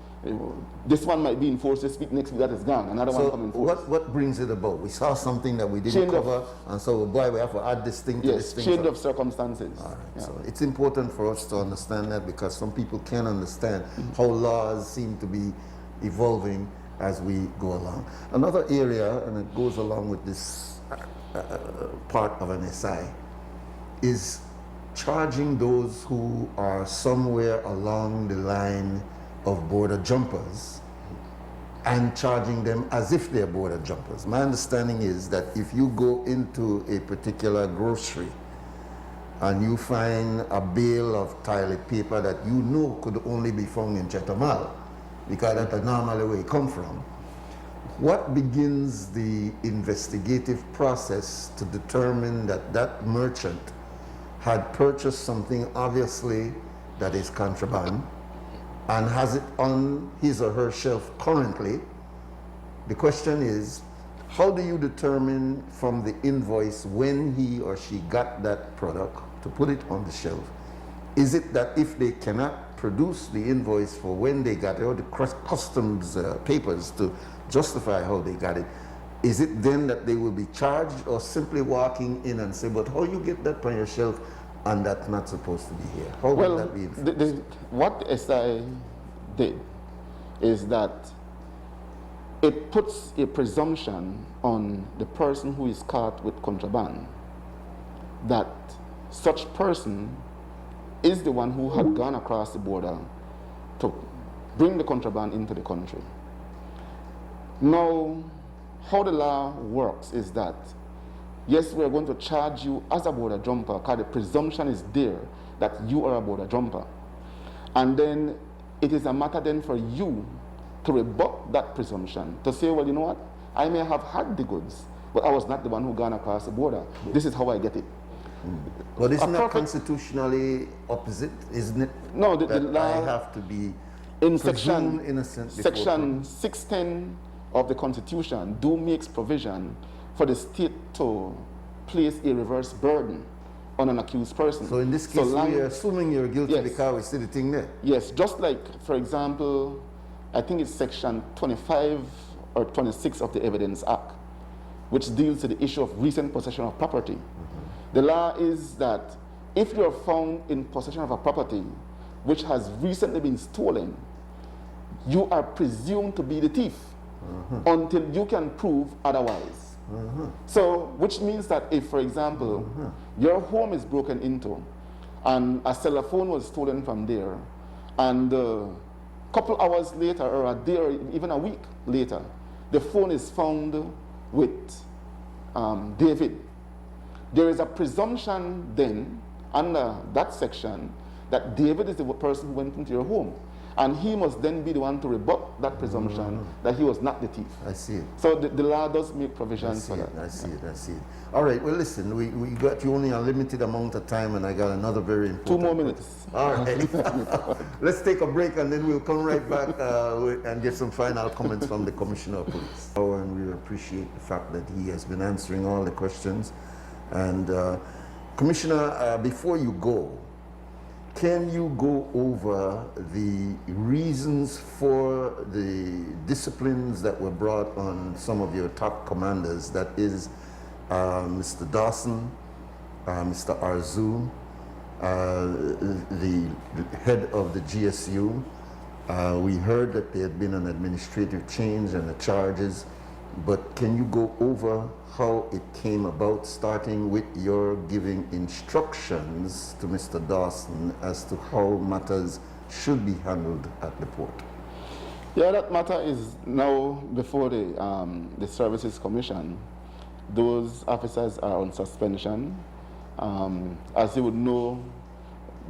this one might be enforced this week, next week that is gone, another one So coming forth. what brings it about? We saw something that we didn't cover, and so boy, we have to add this thing to this Yes, thing. change of circumstances. All right. Yeah. So it's important for us to understand that, because some people can't understand how laws seem to be evolving as we go along. Another area, and it goes along with this part of an SI, is charging those who are somewhere along the line of border jumpers and charging them as if they're border jumpers. My understanding is that if you go into a particular grocery and you find a bale of toilet paper that you know could only be found in Chetamal, because that's normally where it come from, what begins the investigative process to determine that that merchant had purchased something obviously that is contraband and has it on his or her shelf currently? The question is, how do you determine from the invoice when he or she got that product to put it on the shelf? Is it that if they cannot produce the invoice for when they got it, or the customs papers to justify how they got it, is it then that they will be charged, or simply walking in and say, but how you get that on your shelf and that's not supposed to be here? How will that be enforced? What SI did is that it puts a presumption on the person who is caught with contraband that such person is the one who had gone across the border to bring the contraband into the country. Now, how the law works is that, yes, we are going to charge you as a border jumper, because the presumption is there that you are a border jumper. And then it is a matter then for you to rebut that presumption, to say, well, you know what, I may have had the goods, but I was not the one who gone across the border. This is how I get it. But isn't that constitutionally opposite, isn't it? No, the that law I have to be in presumed innocent before section 610 of the Constitution do makes provision for the state to place a reverse burden on an accused person. So in this case, we are assuming you're guilty, yes, because we see the thing there. Yes, just like, for example, I think it's section 25 or 26 of the Evidence Act, which deals with the issue of recent possession of property. The law is that if you are found in possession of a property which has recently been stolen, you are presumed to be the thief until you can prove otherwise. So, which means that if, for example, your home is broken into and a cell phone was stolen from there, and a couple hours later, or a day, or even a week later, the phone is found with David, there is a presumption then under that section that David is the person who went into your home. And he must then be the one to rebut that presumption that he was not the thief. I see it. So the law does make provisions for that. I see it. All right, well, listen, we got you only a limited amount of time, and I got another very important 2 more minutes. All right. Let's take a break, and then we'll come right back and get some final comments from the Commissioner of Police. Oh, and we appreciate the fact that he has been answering all the questions. And Commissioner, before you go, can you go over the reasons for the disciplines that were brought on some of your top commanders? That is Mr. Dawson, Mr. Arzu, the head of the GSU. We heard that there had been an administrative change and the charges, but can you go over how it came about, starting with your giving instructions to Mr. Dawson as to how matters should be handled at the port? Yeah, that matter is now before the Services Commission. Those officers are on suspension. As you would know,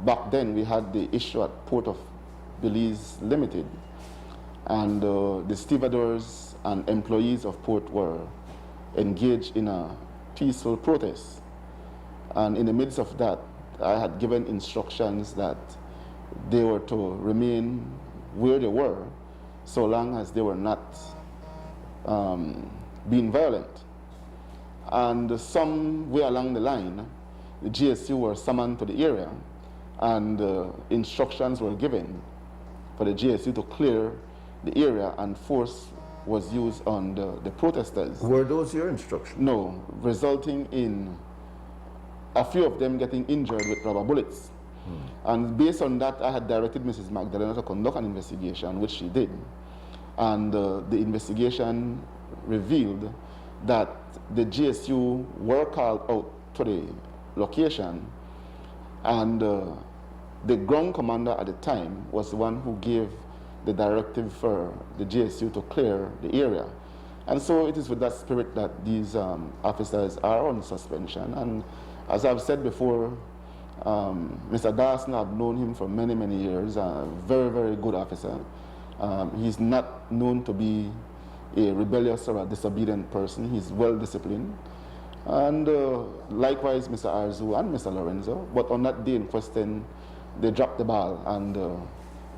back then we had the issue at Port of Belize Limited, and the stevedores and employees of Port were engaged in a peaceful protest. And in the midst of that, I had given instructions that they were to remain where they were so long as they were not being violent. And somewhere along the line, the GSU were summoned to the area, and instructions were given for the GSU to clear the area, and force was used on the protesters. Were those your instructions? No, resulting in a few of them getting injured with rubber bullets. And based on that, I had directed Mrs. Magdalena to conduct an investigation, which she did. And the investigation revealed that the GSU were called out to the location, and the ground commander at the time was the one who gave the directive for the GSU to clear the area. And so it is with that spirit that these officers are on suspension. And as I've said before, Mr. Dawson, I've known him for many, many years, a very, very good officer. He's not known to be a rebellious or a disobedient person. He's well disciplined. And likewise, Mr. Arzu and Mr. Lorenzo. But on that day in question, they dropped the ball, and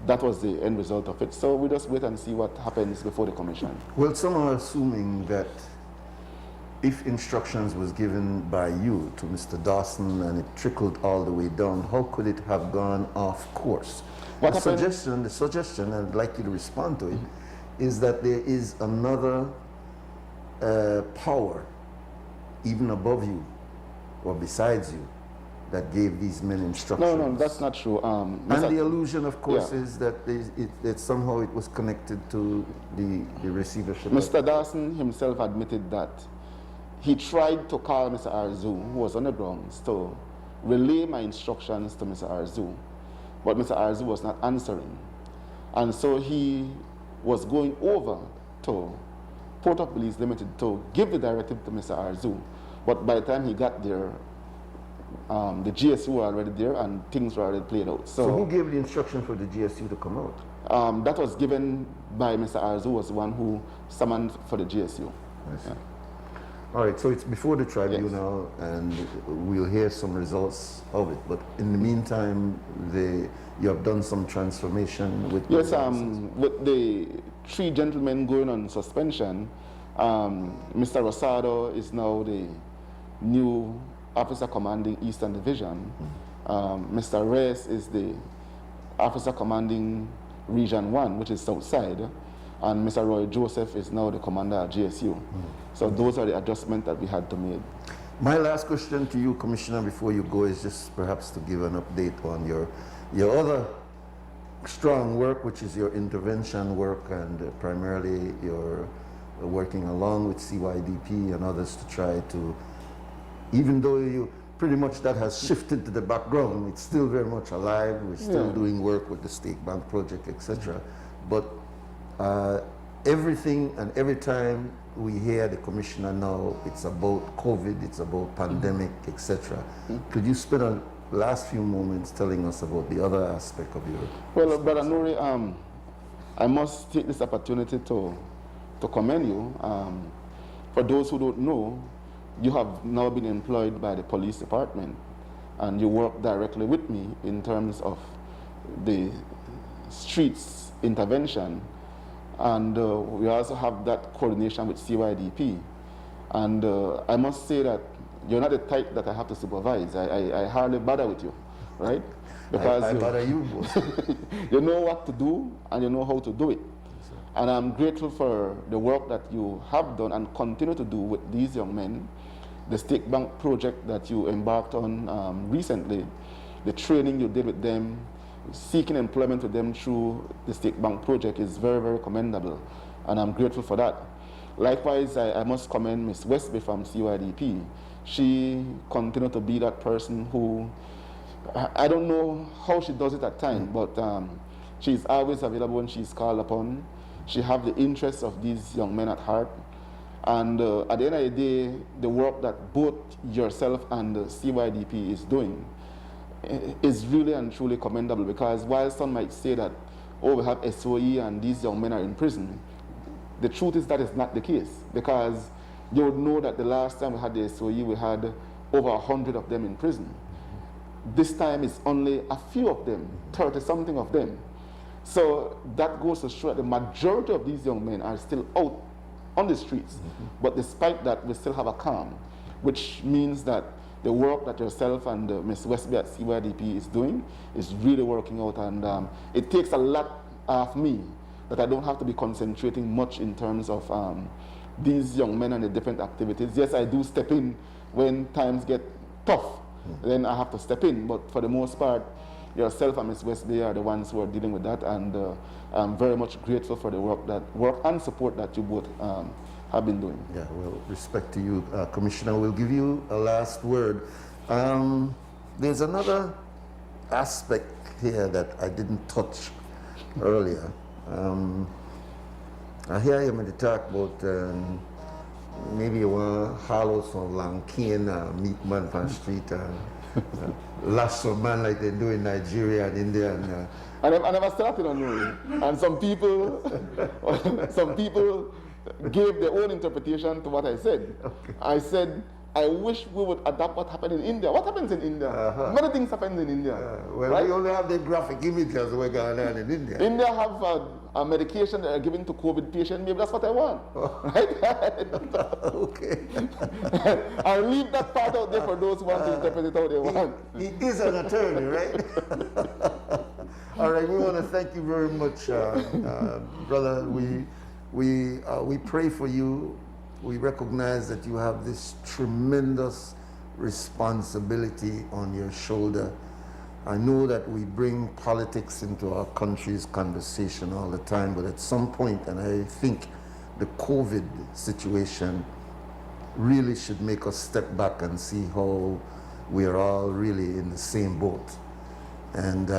that was the end result of it. So we just wait and see what happens before the commission. Well, some are assuming that if instructions was given by you to Mr. Dawson and it trickled all the way down, how could it have gone off course? The suggestion, I'd like you to respond to it, is that there is another power, even above you or besides you, that gave these men instructions. No, that's not true. And the illusion, of course, is that that somehow it was connected to the receivership. Mr. Dawson himself admitted that he tried to call Mr. Arzu, who was on the grounds, to relay my instructions to Mr. Arzu, but Mr. Arzu was not answering. And so he was going over to Port of Belize Limited to give the directive to Mr. Arzu, but by the time he got there, the GSU were already there and things were already played out. So who gave the instruction for the GSU to come out? That was given by Mr. Arzu, was the one who summoned for the GSU. I see. All right, so it's before the tribunal, yes, and we'll hear some results of it. But in the meantime, you have done some transformation with... Yes, with the 3 gentlemen going on suspension, Mr. Rosado is now the new officer commanding Eastern Division. Mr. Reyes is the officer commanding Region 1, which is Southside. and Mr. Roy Joseph is now the commander at GSU. So those are the adjustments that we had to make. My last question to you, Commissioner, before you go, is just perhaps to give an update on your other strong work, which is your intervention work, and primarily your working along with CYDP and others to try to, even though you pretty much that has shifted to the background, it's still very much alive. We're still doing work with the State Bank project, etc. But everything and every time we hear the commissioner now, it's about COVID, it's about pandemic, etc. Could you spend the last few moments telling us about the other aspect of your... Well, Brother Nuri, I must take this opportunity to commend you. For those who don't know, you have now been employed by the police department, and you work directly with me in terms of the streets intervention. And we also have that coordination with CYDP. And I must say that you're not the type that I have to supervise. I hardly bother with you, right? Because I bother you, boss. you know what to do and you know how to do it. And I'm grateful for the work that you have done and continue to do with these young men. The State Bank project that you embarked on recently, the training you did with them, seeking employment with them through the State Bank project is very, very commendable, and I'm grateful for that. Likewise, I must commend Ms. Westby from CYDP. She continued to be that person who, I don't know how she does it at times, but she's always available when she's called upon. She has the interests of these young men at heart. And at the end of the day, the work that both yourself and the CYDP is doing is really and truly commendable, because while some might say that, oh, we have SOE and these young men are in prison, the truth is that is not the case, because you would know that the last time we had the SOE, we had over 100 of them in prison. This time it's only a few of them, 30-something of them. So that goes to show that the majority of these young men are still out on the streets. But despite that, we still have a calm, which means that the work that yourself and Ms. Westby at CYDP is doing is really working out, and it takes a lot of me that I don't have to be concentrating much in terms of these young men and the different activities. Yes, I do step in when times get tough, then I have to step in, but for the most part, yourself and Ms. Westby are the ones who are dealing with that, and I'm very much grateful for the work and support that you both have been doing. Yeah, well, respect to you, Commissioner. We'll give you a last word. There's another aspect here that I didn't touch earlier. I hear you when they talk about maybe you want to hollow some long cane, meet man from the street, lash some man like they do in Nigeria and India. And I never started on Nuri. And some people gave their own interpretation to what I said. Okay. I said, I wish we would adapt what happened in India. What happens in India? Many things happen in India. Well, right? we only have the graphic images we're going on in India. India have a medication that are given to COVID patients. Maybe that's what I want. Right? Okay. I'll leave that part out there for those who want to interpret it how they want. He is an attorney, right? All right, we want to thank you very much, brother. We pray for you. We recognize that you have this tremendous responsibility on your shoulder. I know that we bring politics into our country's conversation all the time, but at some point, and I think the COVID situation really should make us step back and see how we are all really in the same boat. And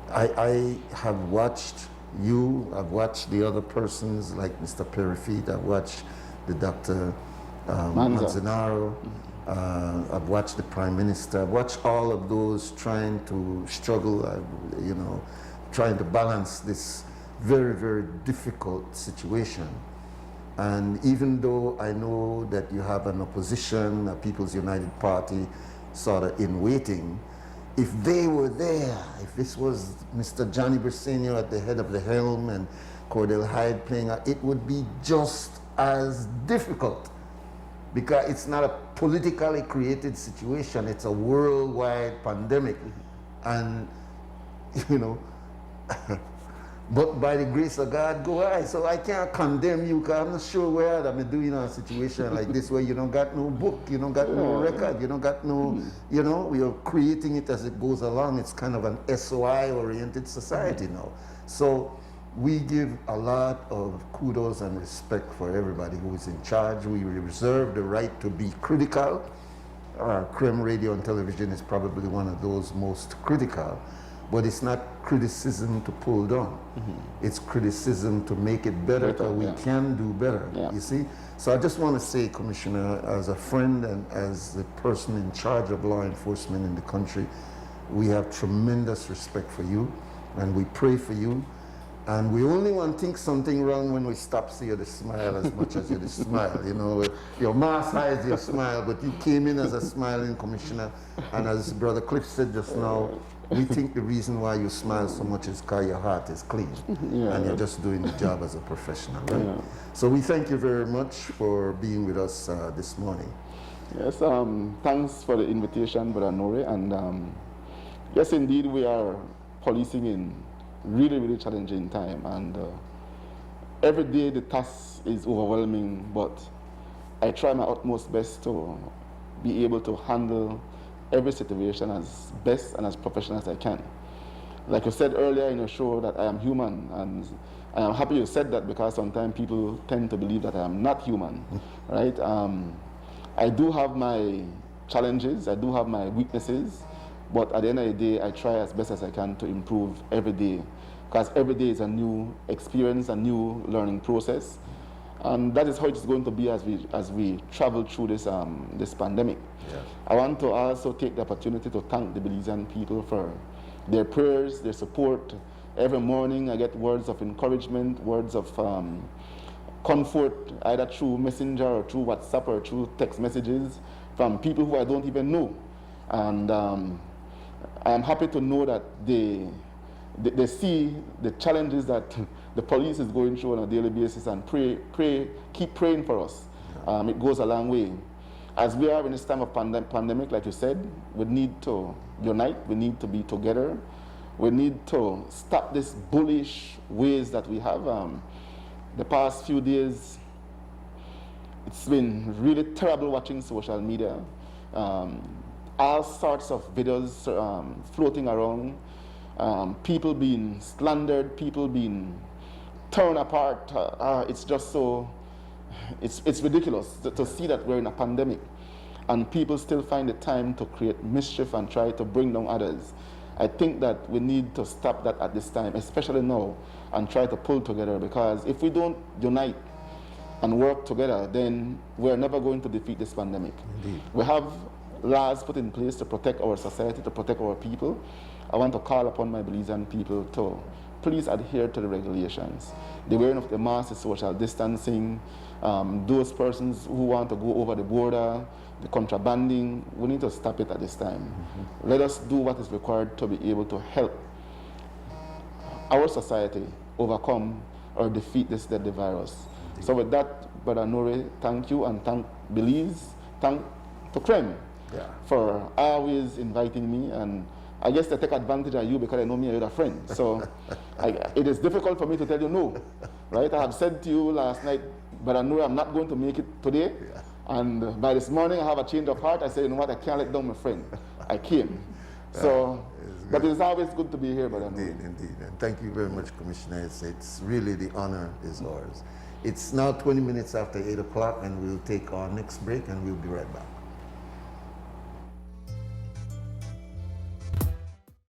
I have watched you, I've watched the other persons like Mr. Perifit, I've watched the Dr. Manzanaro, I've watched the Prime Minister, I've watched all of those trying to struggle, trying to balance this very, very difficult situation. And even though I know that you have an opposition, a People's United Party sort of in waiting, if they were there, if this was Mr. Johnny Briceño at the head of the helm and Cordell Hyde playing, it would be just as difficult, because it's not a politically created situation, it's a worldwide pandemic. And, But by the grace of God, go ahead. So I can't condemn you because I'm not sure where I'm doing in a situation like this where you don't got no book, you don't got no record, you don't got no, you know, we are creating it as it goes along. It's kind of an SOI-oriented society now. So we give a lot of kudos and respect for everybody who is in charge. We reserve the right to be critical. Creme Radio and Television is probably one of those most critical. But it's not criticism to pull down. It's criticism to make it better, because we can do better, you see? So I just want to say, Commissioner, as a friend and as the person in charge of law enforcement in the country, we have tremendous respect for you, and we pray for you. And we only want to think something wrong when we stop see you to smile as much as you to smile. You know, your mask hides your smile, but you came in as a smiling commissioner. And as Brother Cliff said just now, we think the reason why you smile so much is because your heart is clean. And you're just doing the job as a professional, right? So we thank you very much for being with us this morning. Yes, thanks for the invitation, Brother Nuri. And yes, indeed, we are policing in really challenging time, and every day the task is overwhelming, but I try my utmost best to be able to handle every situation as best and as professional as I can. Like you said earlier in your show, that I am human, and I am happy you said that, because sometimes people tend to believe that I am not human, right? I do have my challenges, I do have my weaknesses, but at the end of the day, I try as best as I can to improve every day, because every day is a new experience, a new learning process. And that is how it's going to be as we travel through this, this pandemic. I want to also take the opportunity to thank the Belizean people for their prayers, their support. Every morning I get words of encouragement, words of comfort, either through Messenger or through WhatsApp or through text messages from people who I don't even know. And I am happy to know that they see the challenges that the police is going through on a daily basis, and keep praying for us. It goes a long way. As we are in this time of pandemic, like you said, we need to unite, we need to be together, we need to stop this bullish ways that we have. The past few days, it's been really terrible watching social media. All sorts of videos floating around, people being slandered, people being torn apart. It's just so, it's ridiculous to see that we're in a pandemic and people still find the time to create mischief and try to bring down others. I think that we need to stop that at this time, especially now, and try to pull together, because if we don't unite and work together, then we're never going to defeat this pandemic. Indeed. We have laws put in place to protect our society, to protect our people. I want to call upon my Belizean people to please adhere to the regulations. The wearing of the mask, the social distancing, those persons who want to go over the border, the contrabanding, we need to stop it at this time. Let us do what is required to be able to help our society overcome or defeat this deadly virus. Indeed. So with that, Brother Nuri, thank you, and thank Belize, thank to Creme for always inviting me. And I guess they take advantage of you because I know me and you're a friend. So it is difficult for me to tell you no, right? I have said to you last night, but I know I'm not going to make it today. And by this morning, I have a change of heart. I said, you know what, I can't let down my friend. I came. So, but it's always good to be here, but Indeed. And thank you very much, Commissioner. It's really, the honor is ours. It's now 20 minutes after 8 o'clock, and we'll take our next break, and we'll be right back.